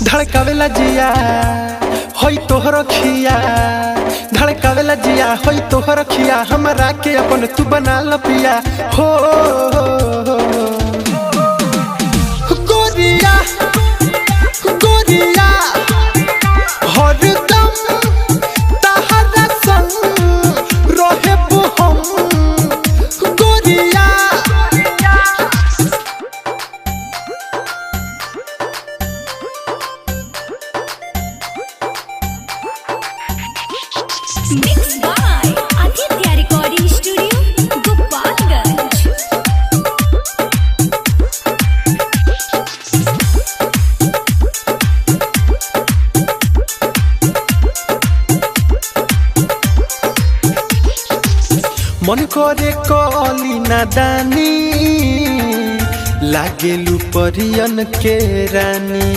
धड़कावेला जिया होई तोहर खिया, धड़कावेला जिया होई तोहर खिया, हमरा के अपन तू बना ल पिया हो गोरिया गोरिया हरदम तहरा संग रहेबू हम गोरिया। Mixed by Aditya Recording Studio, Gopalganj. मन करे कली नादानी लागेलू परियन के रानी,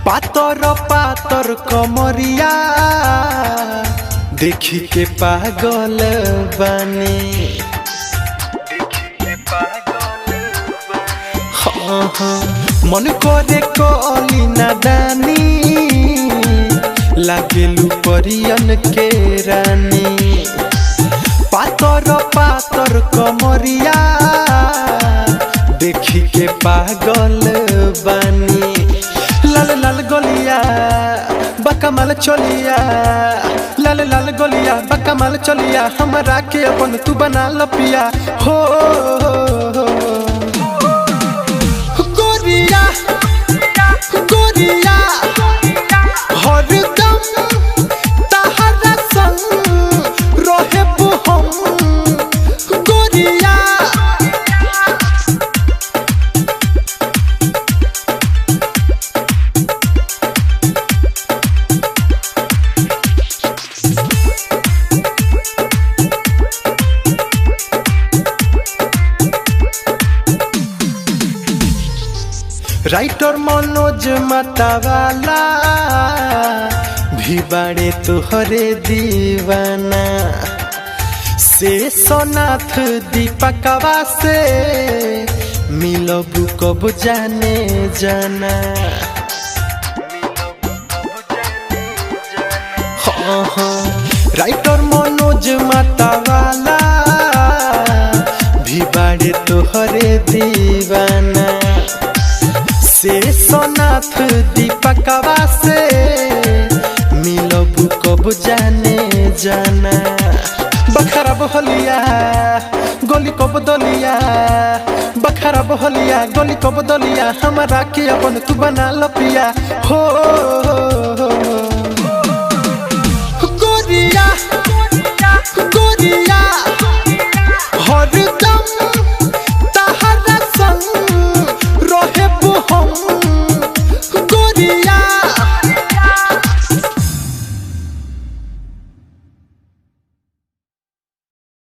पातर पातर कमरिया देखी के पागल बानी। हाँ हाँ मन करे कली नादानी लागेलू परियन के रानी, पातर पातर कमरिया देखी के पागल बानी। लाल लाल गोलिया बकमाल चलिया, लाल लाल गोलिया बकमाल चलिया, हमरा के अपन तू बना ल पिया हो गोरिया गोरिया हरदम तहरा संग रहेबू हम गोरिया। राइटर मनोज मतवाला भी बाड़े तोहरे दीवाना, से सोनाथ दीपकवा से मिलबू कब जाने जाना। हाँ हाँ राइटर मनोज मतवाला भी बाड़े तोहरे दीवाना, से सोनाथ दीपकवा से मिलबू कब जाने जाना। बखरा बहलिया गोली कब दलिया, बखरा बहलिया गोली कब दलिया, हमरा के अपन तू बना ल पिया हो।